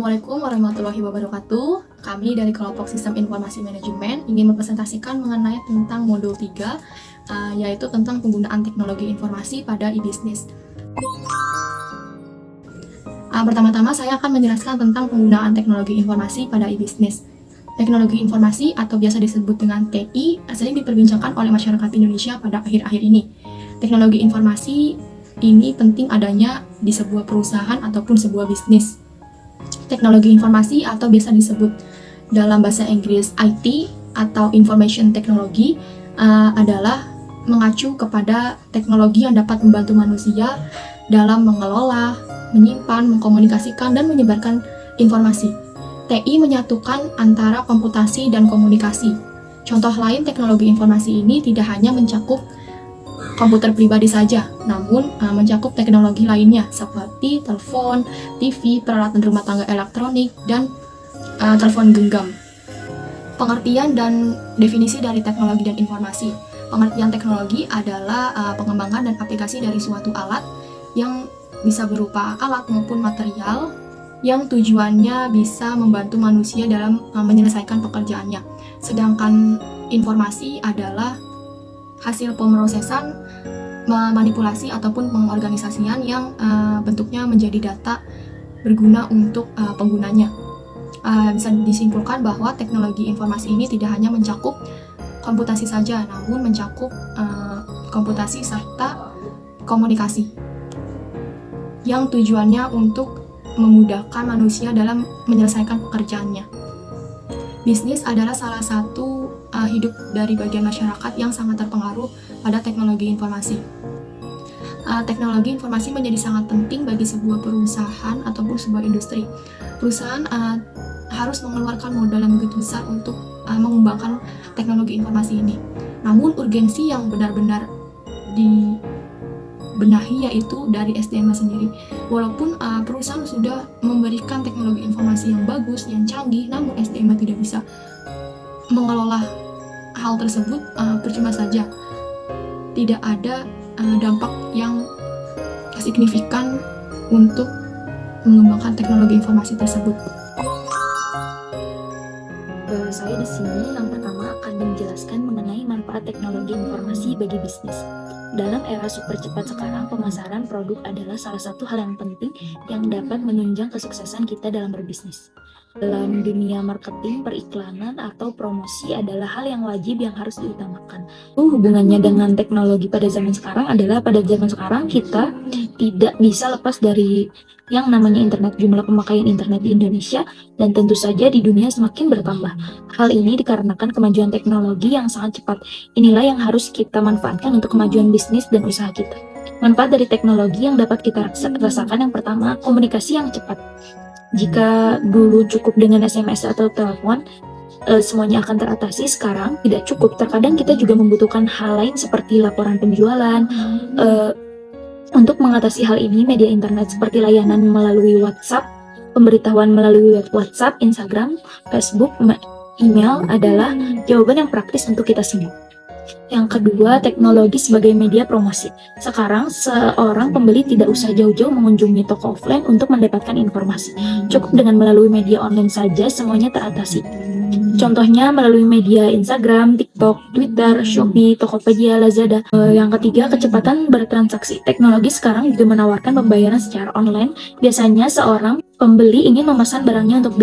Assalamualaikum warahmatullahi wabarakatuh. Kami dari kelompok Sistem Informasi Manajemen ingin mempresentasikan mengenai tentang modul 3, yaitu tentang penggunaan teknologi informasi pada e-business. Pertama-tama saya akan menjelaskan tentang penggunaan teknologi informasi pada e-business. Teknologi informasi atau biasa disebut dengan TI sering diperbincangkan oleh masyarakat Indonesia pada akhir-akhir ini. Teknologi informasi ini penting adanya di sebuah perusahaan ataupun sebuah bisnis. Teknologi informasi atau biasa disebut dalam bahasa Inggris IT atau Information Technology adalah mengacu kepada teknologi yang dapat membantu manusia dalam mengelola, menyimpan, mengkomunikasikan, dan menyebarkan informasi. TI menyatukan antara komputasi dan komunikasi. Contoh lain teknologi informasi ini tidak hanya mencakup komputer pribadi saja, namun mencakup teknologi lainnya seperti telepon, TV, peralatan rumah tangga elektronik, dan telepon genggam. Pengertian dan definisi dari teknologi dan informasi. Pengertian teknologi adalah pengembangan dan aplikasi dari suatu alat yang bisa berupa alat maupun material yang tujuannya bisa membantu manusia dalam menyelesaikan pekerjaannya. Sedangkan informasi adalah hasil pemrosesan, manipulasi ataupun pengorganisasian yang bentuknya menjadi data berguna untuk penggunanya. Bisa disimpulkan bahwa teknologi informasi ini tidak hanya mencakup komputasi saja, namun mencakup komputasi serta komunikasi yang tujuannya untuk memudahkan manusia dalam menyelesaikan pekerjaannya. Bisnis adalah salah satu hidup dari bagian masyarakat yang sangat terpengaruh pada teknologi informasi. Teknologi informasi menjadi sangat penting bagi sebuah perusahaan ataupun sebuah industri. Perusahaan harus mengeluarkan modal yang begitu besar untuk mengembangkan teknologi informasi ini. Namun urgensi yang benar-benar dibenahi yaitu dari SDM sendiri. Walaupun perusahaan sudah memberikan teknologi informasi yang bagus, yang canggih, namun SDM tidak bisa mengelola hal tersebut, percuma saja. Tidak ada dampak yang signifikan untuk mengembangkan teknologi informasi tersebut. Saya di sini yang pertama akan menjelaskan mengenai manfaat teknologi informasi bagi bisnis. Dalam era super cepat sekarang, pemasaran produk adalah salah satu hal yang penting yang dapat menunjang kesuksesan kita dalam berbisnis. Dalam dunia marketing, periklanan, atau promosi adalah hal yang wajib yang harus diutamakan. Hubungannya dengan teknologi pada zaman sekarang adalah pada zaman sekarang kita tidak bisa lepas dari yang namanya internet. Jumlah pemakaian internet di Indonesia dan tentu saja di dunia semakin bertambah. Hal ini dikarenakan kemajuan teknologi yang sangat cepat. Inilah yang harus kita manfaatkan untuk kemajuan bisnis dan usaha kita. Manfaat dari teknologi yang dapat kita rasakan yang pertama, komunikasi yang cepat. Jika dulu cukup dengan SMS atau telepon, semuanya akan teratasi. Sekarang tidak cukup. Terkadang kita juga membutuhkan hal lain seperti laporan penjualan. Untuk mengatasi hal ini, media internet seperti layanan melalui WhatsApp, pemberitahuan melalui WhatsApp, Instagram, Facebook, email adalah jawaban yang praktis untuk kita semua. Yang kedua, teknologi sebagai media promosi. Sekarang, seorang pembeli tidak usah jauh-jauh mengunjungi toko offline untuk mendapatkan informasi. Cukup dengan melalui media online saja, semuanya teratasi. Contohnya melalui media Instagram, TikTok, Twitter, Shopee, Tokopedia, Lazada. Yang ketiga, kecepatan bertransaksi. Teknologi sekarang juga menawarkan pembayaran secara online. Biasanya seorang pembeli ingin memesan barangnya untuk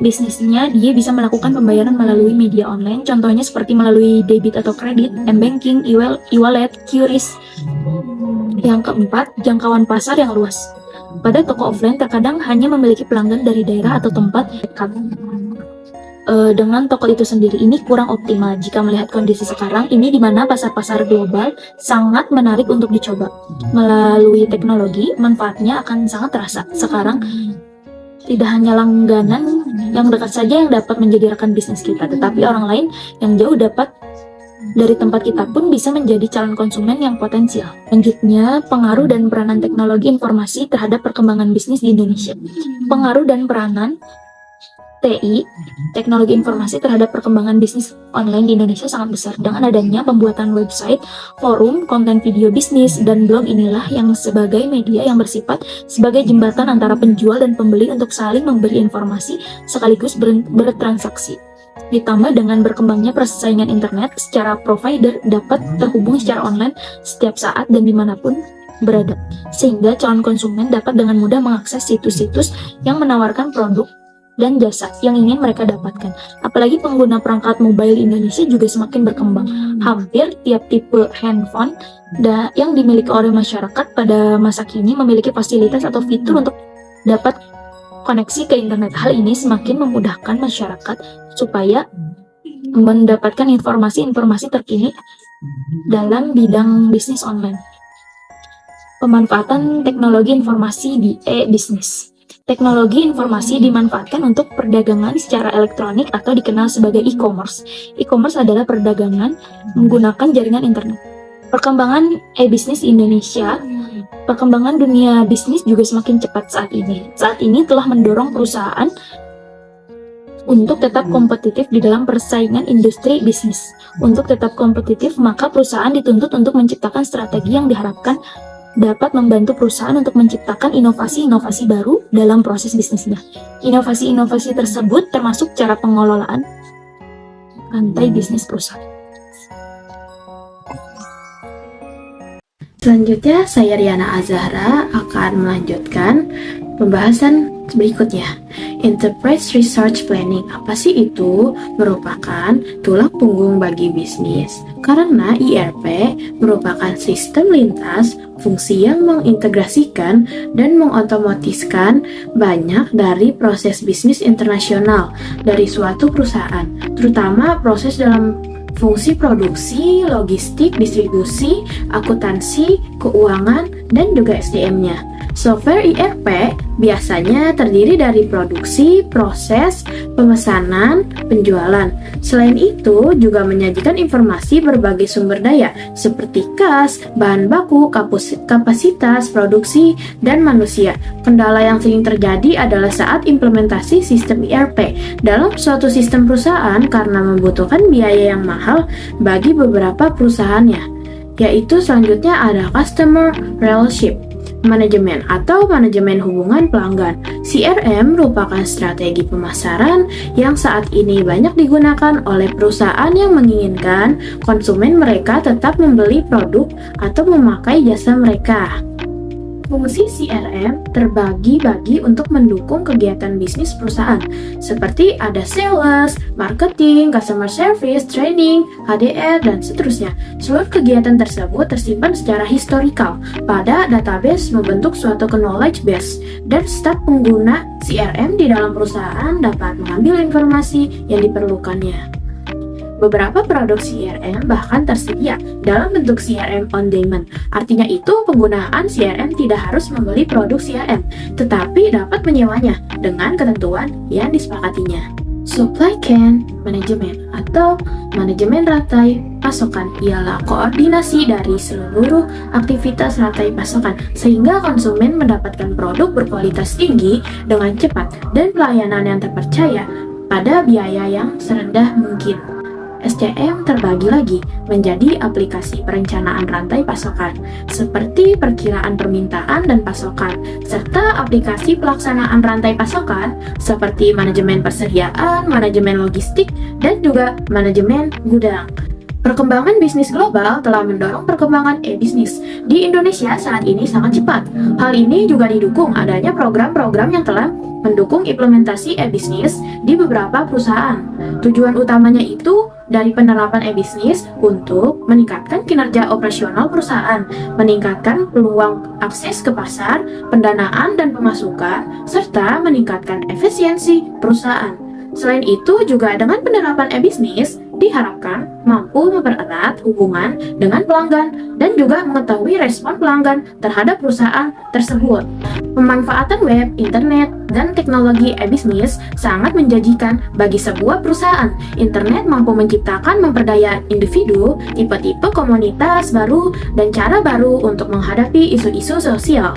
bisnisnya, dia bisa melakukan pembayaran melalui media online, contohnya seperti melalui debit atau kredit, m-banking, e-wallet, QRIS. Yang keempat, jangkauan pasar yang luas. Pada toko offline terkadang hanya memiliki pelanggan dari daerah atau tempat dekat. Dengan toko itu sendiri ini kurang optimal jika melihat kondisi sekarang ini di mana pasar-pasar global sangat menarik untuk dicoba. Melalui teknologi, manfaatnya akan sangat terasa. Sekarang tidak hanya langganan yang dekat saja yang dapat menjadi rekan bisnis kita, tetapi orang lain yang jauh dapat dari tempat kita pun bisa menjadi calon konsumen yang potensial. Selanjutnya, pengaruh dan peranan teknologi informasi terhadap perkembangan bisnis di Indonesia. Pengaruh dan peranan TI, teknologi informasi terhadap perkembangan bisnis online di Indonesia sangat besar. Dengan adanya pembuatan website, forum, konten video bisnis, dan blog inilah yang sebagai media yang bersifat sebagai jembatan antara penjual dan pembeli untuk saling memberi informasi sekaligus bertransaksi. Ditambah dengan berkembangnya persaingan internet, secara provider dapat terhubung secara online setiap saat dan dimanapun berada, sehingga calon konsumen dapat dengan mudah mengakses situs-situs yang menawarkan produk dan jasa yang ingin mereka dapatkan. Apalagi pengguna perangkat mobile Indonesia juga semakin berkembang. Hampir tiap tipe handphone yang dimiliki oleh masyarakat pada masa kini memiliki fasilitas atau fitur untuk dapat koneksi ke internet. Hal ini semakin memudahkan masyarakat supaya mendapatkan informasi-informasi terkini dalam bidang bisnis online. Pemanfaatan teknologi informasi di e-bisnis. Teknologi informasi dimanfaatkan untuk perdagangan secara elektronik atau dikenal sebagai e-commerce. E-commerce adalah perdagangan menggunakan jaringan internet. Perkembangan e-bisnis di Indonesia, perkembangan dunia bisnis juga semakin cepat saat ini. Saat ini telah mendorong perusahaan untuk tetap kompetitif di dalam persaingan industri bisnis. Untuk tetap kompetitif, maka perusahaan dituntut untuk menciptakan strategi yang diharapkan dapat membantu perusahaan untuk menciptakan inovasi-inovasi baru dalam proses bisnisnya. Inovasi-inovasi tersebut termasuk cara pengelolaan rantai bisnis perusahaan. Selanjutnya, saya Riana Azahra akan melanjutkan pembahasan berikutnya. Enterprise Resource Planning. Apa sih itu? Merupakan tulang punggung bagi bisnis. Karena ERP merupakan sistem lintas fungsi yang mengintegrasikan dan mengotomatiskan banyak dari proses bisnis internasional dari suatu perusahaan, terutama proses dalam fungsi produksi, logistik, distribusi, akuntansi, keuangan, dan juga SDM-nya. Software ERP biasanya terdiri dari produksi, proses, pemesanan, penjualan. Selain itu, juga menyajikan informasi berbagai sumber daya seperti kas, bahan baku, kapasitas produksi, dan manusia. Kendala yang sering terjadi adalah saat implementasi sistem ERP dalam suatu sistem perusahaan karena membutuhkan biaya yang mahal bagi beberapa perusahaannya. Yaitu selanjutnya ada Customer Relationship Manajemen atau manajemen hubungan pelanggan. CRM merupakan strategi pemasaran yang saat ini banyak digunakan oleh perusahaan yang menginginkan konsumen mereka tetap membeli produk atau memakai jasa mereka. Fungsi CRM terbagi-bagi untuk mendukung kegiatan bisnis perusahaan, seperti ada sales, marketing, customer service, training, HDR, dan seterusnya. Seluruh kegiatan tersebut tersimpan secara historikal pada database membentuk suatu knowledge base, dan staf pengguna CRM di dalam perusahaan dapat mengambil informasi yang diperlukannya. Beberapa produk CRM bahkan tersedia dalam bentuk CRM on demand. Artinya itu penggunaan CRM tidak harus membeli produk CRM, tetapi dapat menyewanya dengan ketentuan yang disepakatinya. Supply chain management atau manajemen rantai pasokan ialah koordinasi dari seluruh aktivitas rantai pasokan sehingga konsumen mendapatkan produk berkualitas tinggi dengan cepat dan pelayanan yang terpercaya pada biaya yang serendah mungkin. SCM terbagi lagi menjadi aplikasi perencanaan rantai pasokan, seperti perkiraan permintaan dan pasokan, serta aplikasi pelaksanaan rantai pasokan, seperti manajemen persediaan, manajemen logistik, dan juga manajemen gudang. Perkembangan bisnis global telah mendorong perkembangan e-bisnis di Indonesia saat ini sangat cepat. Hal ini juga didukung adanya program-program yang telah mendukung implementasi e-bisnis di beberapa perusahaan. Tujuan utamanya itu dari penerapan e-bisnis untuk meningkatkan kinerja operasional perusahaan, meningkatkan peluang akses ke pasar, pendanaan dan pemasukan, serta meningkatkan efisiensi perusahaan. Selain itu, juga dengan penerapan e-bisnis diharapkan mampu mempererat hubungan dengan pelanggan dan juga mengetahui respon pelanggan terhadap perusahaan tersebut. Pemanfaatan web, internet, dan teknologi e-bisnis sangat menjanjikan bagi sebuah perusahaan. Internet mampu menciptakan memperdaya individu, tipe-tipe komunitas baru, dan cara baru untuk menghadapi isu-isu sosial.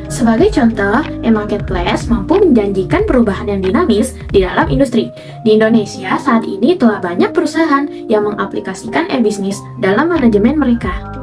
Sebagai contoh, e-marketplace mampu menjanjikan perubahan yang dinamis di dalam industri. Di Indonesia saat ini telah banyak perusahaan yang mengaplikasikan e-bisnis dalam manajemen mereka.